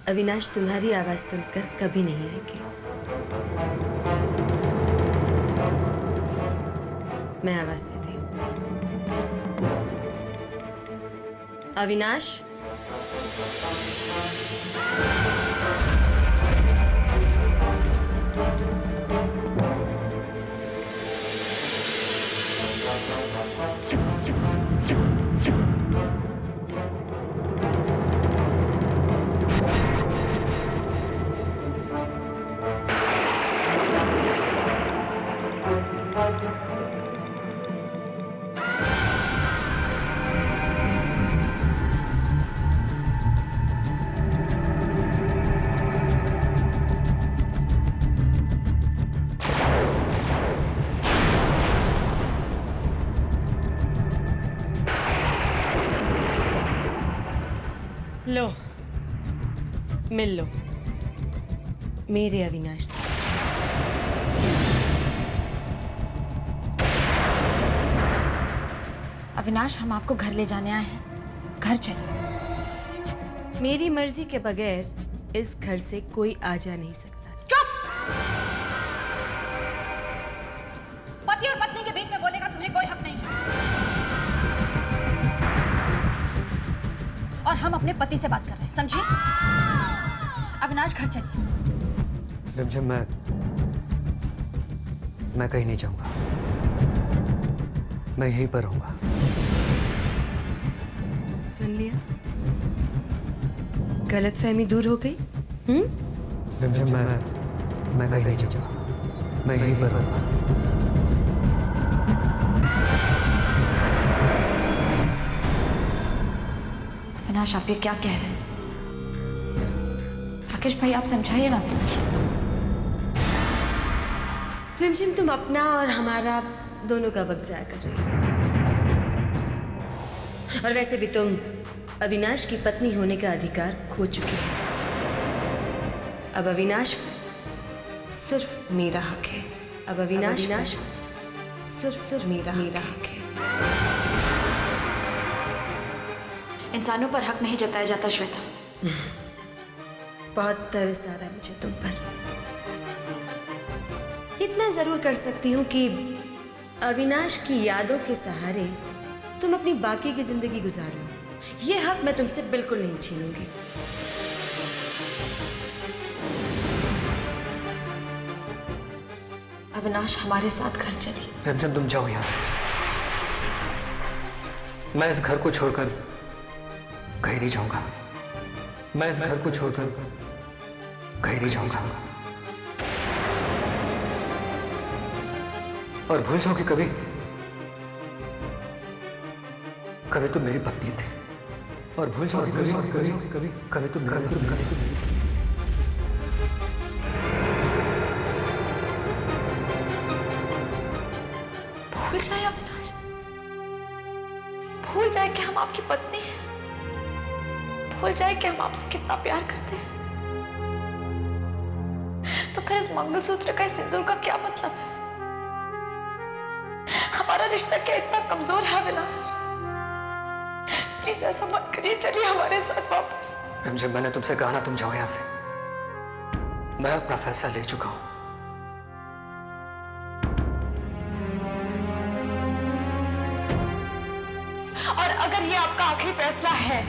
अविनाश तुम्हारी आवाज सुनकर कभी नहीं आएंगे। मैं आवाज देती हूँ। अविनाश, लो, मिल लो मेरे अविनाश से। अविनाश, हम आपको घर ले जाने आए हैं। घर चलिए। मेरी मर्जी के बगैर इस घर से कोई आ जा नहीं सकता। चुप! पति और पत्नी के बीच में बोलने का तुम्हें कोई हक नहीं है। और हम अपने पति से बात कर रहे हैं, समझे? अविनाश, घर चलिए। रिमझिम, मैं कहीं नहीं जाऊंगा। मैं यहीं पर रहूंगा। सुन लिया? गलतफहमी दूर हो गई? रिमझिम, मैं कहीं नहीं जाऊंगा। मैं यहीं पर रहूंगा। अविनाश, आप ये क्या कह रहे हैं? राकेश भाई, आप समझाइए ना अविनाश। रिमझिम, तुम अपना और हमारा दोनों का वक्त ज़ाया कर रही हो। और वैसे भी तुम अविनाश की पत्नी होने का अधिकार खो चुकी हो। अब अविनाश सिर्फ मेरा हक है। अब अविनाश सिर्फ मेरा हक है। इंसानों पर हक नहीं जताया जाता श्वेता। बहुत तरस आ रहा है मुझे तुम पर। इतना जरूर कर सकती हूँ कि अविनाश की यादों के सहारे तुम अपनी बाकी की जिंदगी गुजार लो। ये हक मैं तुमसे बिल्कुल नहीं छीनूंगी। अविनाश, हमारे साथ घर चलिए। रिमझिम, तुम जाओ यहां से। मैं इस घर को छोड़कर कहीं नहीं जाऊंगा। मैं इस घर को छोड़कर कहीं नहीं जाऊंगा। और भूल जाओ कि कभी तुम मेरी पत्नी थे। और भूल जाओ कि कभी तुम मेरी भूल जाए अविनाश, भूल जाए कि हम आपकी पत्नी हैं। भूल जाए कि हम आपसे कितना प्यार करते हैं। तो फिर इस मंगलसूत्र का, इस सिंदूर का क्या मतलब है? हमारा रिश्ता क्या इतना कमजोर है अविनाश? प्लीज ऐसा मत करिए, चलिए हमारे साथ वापस। रिमझिम, मैंने तुमसे कहा ना, तुम जाओ यहां से। मैं अपना फैसला ले चुका हूं। और अगर ये आपका आखिरी फैसला है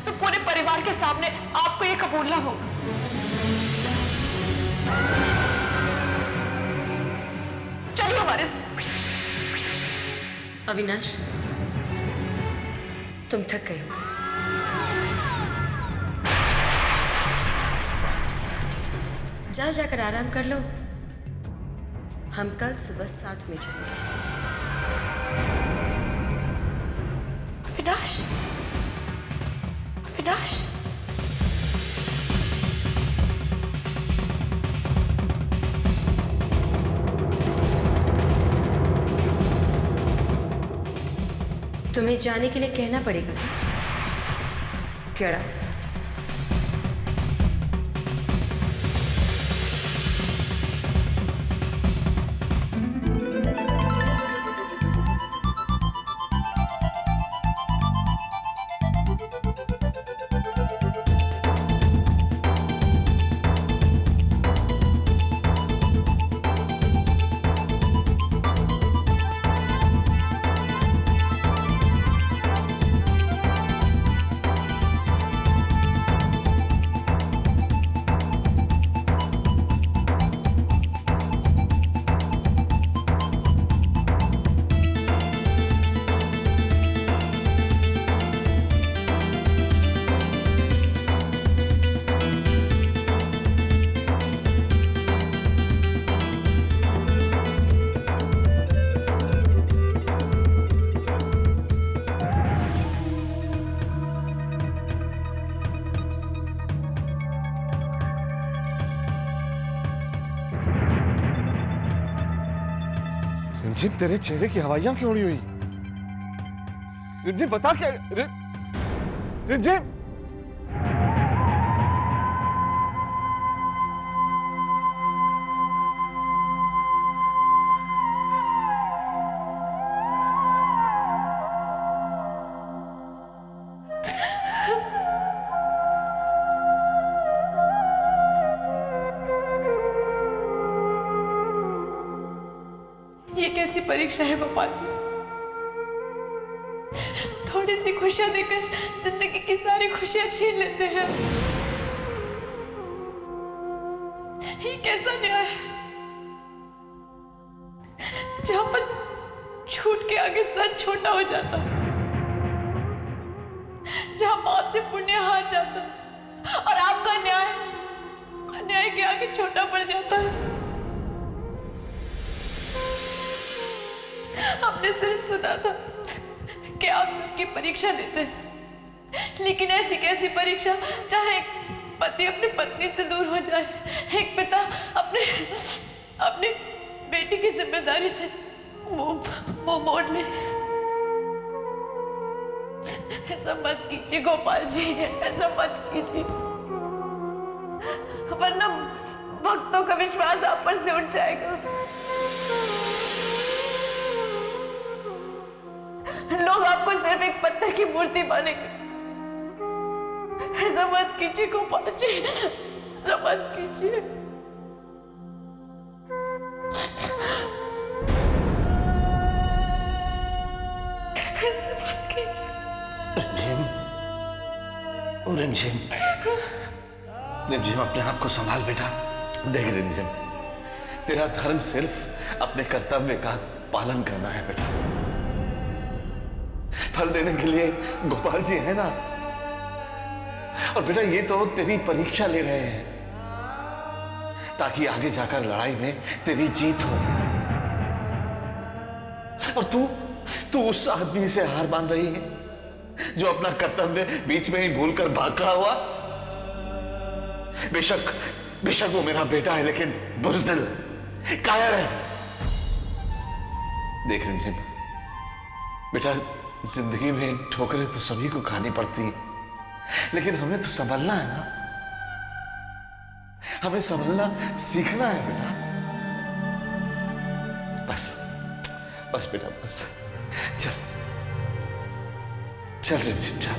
तो पूरे परिवार के सामने आपको ये कबूलना होगा। चलिए हमारे साथ। अविनाश, तुम थक गए होगे। जाओ, जाकर आराम कर लो। हम कल सुबह साथ में चलेंगे। अविनाश, अविनाश, तुम्हें जाने के लिए कहना पड़ेगा क्या? केड़ा, रिमझिम, तेरे चेहरे की हवाइयां क्यों उड़ी हुई? रिमझिम बता क्या? रिमझिम, ये कैसी परीक्षा है गोपाल जी? थोड़ी सी खुशियां देकर जिंदगी की सारी खुशियां छीन लेते हैं। ये कैसा न्याय है जहां पर झूठ के आगे सच छोटा हो जाता, जहां पाप से पुण्य हार जाता और आपका न्याय अन्याय के आगे छोटा पड़ जाता है। हमने सिर्फ सुना था कि आप सबकी परीक्षा लेते हैं, लेकिन ऐसी कैसी परीक्षा जहां एक पति अपनी पत्नी से दूर हो जाए, एक पिता अपने बेटी की जिम्मेदारी से मुंह मोड़ ले। ऐसा मत कीजिए गोपाल जी, ऐसा मत कीजिए, वरना भक्तों का विश्वास आप पर से उठ जाएगा। लोग आपको सिर्फ एक पत्थर की मूर्ति मानेंगे। ऐसा मत कीजिए गोपाल जी, ऐसा मत कीजिए। ऐसा मत कीजिए। रिमझिम, ओ रिमझिम, रिमझिम अपने आप को संभाल बेटा। देख रिमझिम, तेरा धर्म सिर्फ अपने कर्तव्य का पालन करना है बेटा। फल देने के लिए गोपाल जी है ना। और बेटा ये तो तेरी परीक्षा ले रहे हैं ताकि आगे जाकर लड़ाई में तेरी जीत हो। और तू उस आदमी से हार मान रही है जो अपना कर्तव्य बीच में ही भूलकर भाग खड़ा हुआ। बेशक वो मेरा बेटा है, लेकिन बुज़दिल, कायर है। देख रिमझिम बेटा, जिंदगी में ठोकरें तो सभी को खानी पड़ती हैं, लेकिन हमें तो संभलना है ना। हमें संभलना सीखना है बेटा। बस बेटा, बस चल रिमझिम, चल।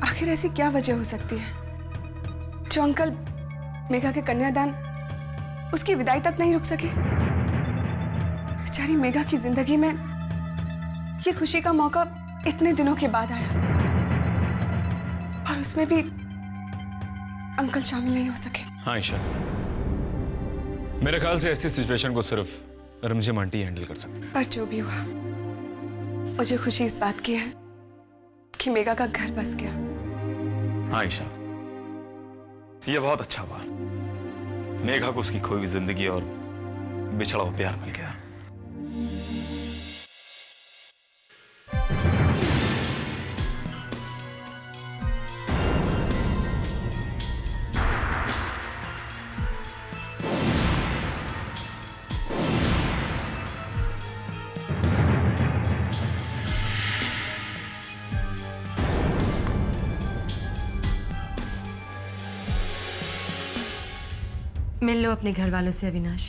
आखिर ऐसी क्या वजह हो सकती है जो अंकल मेघा के कन्यादान, उसकी विदाई तक नहीं रुक सके? बेचारी मेघा की जिंदगी में ये खुशी का मौका इतने दिनों के बाद आया और उसमें भी अंकल शामिल नहीं हो सके। हाँ ईशा, मेरे ख्याल से ऐसी सिचुएशन को सिर्फ रिमझिम आंटी हैंडल कर सकती। पर जो भी हुआ, मुझे खुशी इस बात की है कि मेघा का घर बस गया। हाँ ईशा, यह बहुत अच्छा हुआ। मेघा को उसकी खोई हुई जिंदगी और बिछड़ा हुआ प्यार मिल गया। मिल लो अपने घर वालों से अविनाश,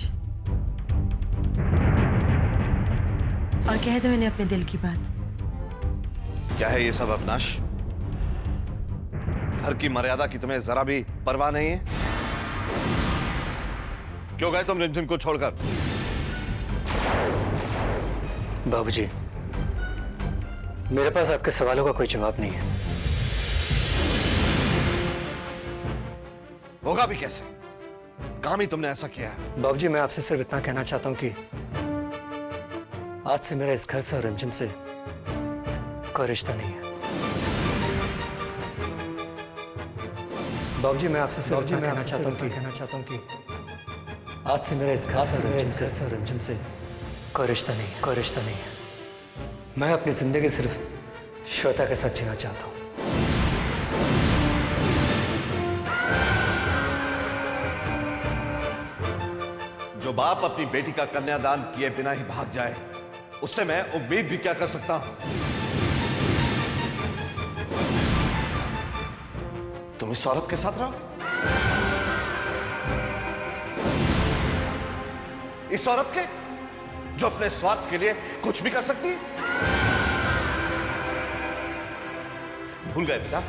और कह दो इन्हें अपने दिल की बात। क्या है ये सब अविनाश? घर की मर्यादा की तुम्हें जरा भी परवाह नहीं है? क्यों गए तुम रिमझिम को छोड़कर? बाबूजी, मेरे पास आपके सवालों का कोई जवाब नहीं है। होगा भी कैसे? काम ही तुमने ऐसा किया है। बाबूजी, मैं आपसे सिर्फ इतना कहना चाहता हूं कि आज से मेरा इस घर से और रिमझिम से कोई रिश्ता नहीं है। बाबूजी, मैं आपसे सिर्फ इतना कहना चाहता हूं कि आज से मेरा इस घर से और रिमझिम से कोई रिश्ता नहीं है। मैं अपनी जिंदगी सिर्फ श्वेता के साथ जीना चाहता हूं। बाप अपनी बेटी का कन्यादान किए बिना ही भाग जाए, उससे मैं उम्मीद भी क्या कर सकता हूं? तुम इस औरत के साथ रहो, इस औरत के जो अपने स्वार्थ के लिए कुछ भी कर सकती है। भूल गए बेटा,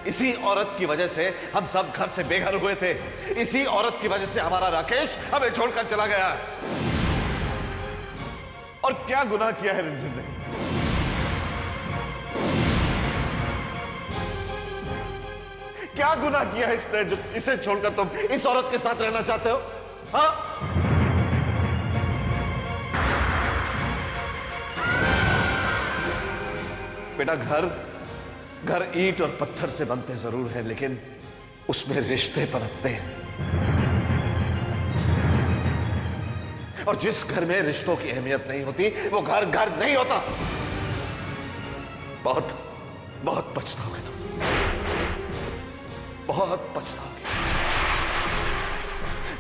इसी औरत की वजह से हम सब घर से बेघर हुए थे। इसी औरत की वजह से हमारा राकेश हमें छोड़कर चला गया। और क्या गुनाह किया है रिंझिन ने? क्या गुनाह किया है इसने जो इसे छोड़कर तुम इस औरत के साथ रहना चाहते हो? हाँ, बेटा, घर ईंट और पत्थर से बनते जरूर हैं, लेकिन उसमें रिश्ते पनपते हैं। और जिस घर में रिश्तों की अहमियत नहीं होती वो घर नहीं होता। बहुत बहुत पछताओगे तुम, बहुत पछताओगे।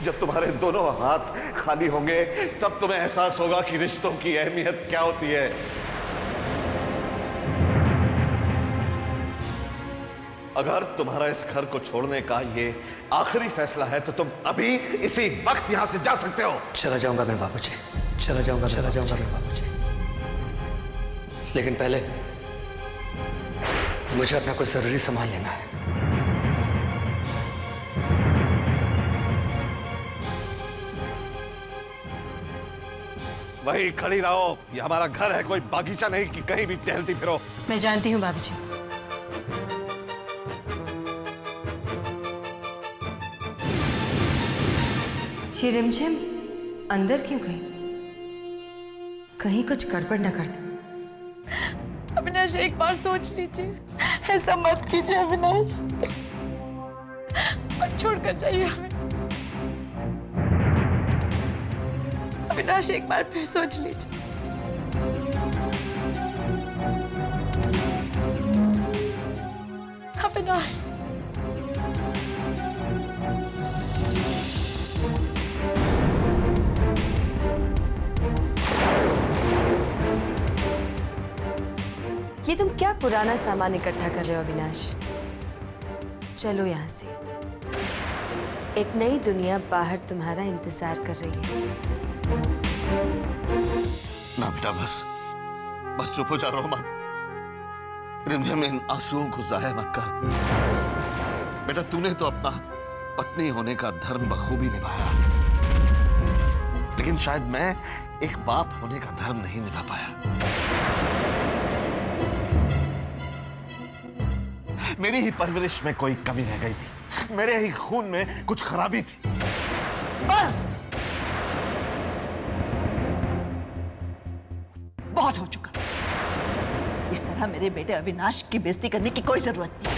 जब तुम्हारे दोनों हाथ खाली होंगे तब तुम्हें एहसास होगा कि रिश्तों की अहमियत क्या होती है। अगर तुम्हारा इस घर को छोड़ने का ये आखिरी फैसला है तो तुम अभी इसी वक्त यहां से जा सकते हो। चला जाऊंगा मैं बाबूजी, चला जाऊंगा मैं बाबूजी। लेकिन पहले मुझे अपना कुछ जरूरी सामान लेना है। वही खड़ी रहो, ये हमारा घर है, कोई बागीचा नहीं कि कहीं भी टहलती फिरो। मैं जानती हूँ बाबूजी। ये रिमझिम अंदर क्यों गई? कहीं कुछ गड़बड़ न कर दे। अविनाश, एक बार सोच लीजिए, ऐसा मत कीजिए अविनाश, मत छोड़कर जाइए हमें। अविनाश, एक बार फिर सोच लीजिए। अविनाश, ये तुम क्या पुराना सामान इकट्ठा कर रहे हो अविनाश? चलो यहाँ से, एक नई दुनिया बाहर तुम्हारा इंतजार कर रही है। ना बेटा, बस चुप हो जा, रो मत। रिमझिम, इन आंसुओं को जाया मत कर। बेटा, तूने तो अपना पत्नी होने का धर्म बखूबी निभाया, लेकिन शायद मैं एक बाप होने का धर्म नहीं निभा पाया। मेरी ही परवरिश में कोई कमी रह गई थी, मेरे ही खून में कुछ खराबी थी। बस, बहुत हो चुका। इस तरह मेरे बेटे अविनाश की बेइज्जती करने की कोई जरूरत नहीं।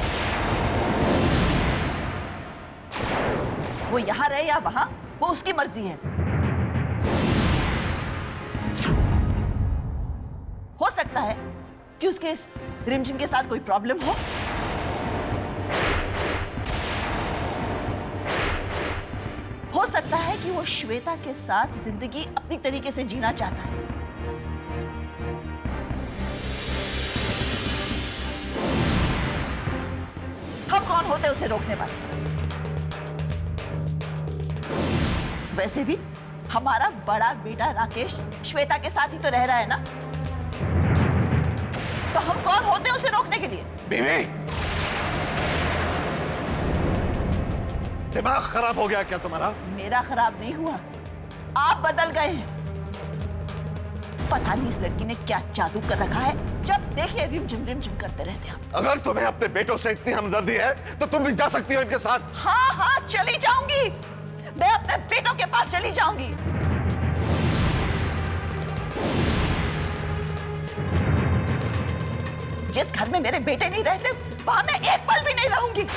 वो यहां रहे या वहां, वो उसकी मर्जी है। हो सकता है कि उसके इस रिमझिम के साथ कोई प्रॉब्लम हो। हो सकता है कि वो श्वेता के साथ जिंदगी अपनी तरीके से जीना चाहता है। हम कौन होते उसे रोकने वाले? वैसे भी हमारा बड़ा बेटा राकेश श्वेता के साथ ही तो रह रहा है ना, तो हम कौन होते उसे रोकने के लिए? बीवी, दिमाग खराब हो गया क्या तुम्हारा? मेरा खराब नहीं हुआ, आप बदल गए हैं। पता नहीं इस लड़की ने क्या जादू कर रखा है, जब देखिए रिमझिम करते रहते हैं। अगर तुम्हें अपने बेटों से इतनी हमदर्दी है तो तुम भी जा सकती हो इनके साथ। हाँ, चली जाऊंगी, मैं अपने बेटों के पास चली जाऊंगी। जिस घर में मेरे बेटे नहीं रहते वहां मैं एक पल भी नहीं रहूंगी।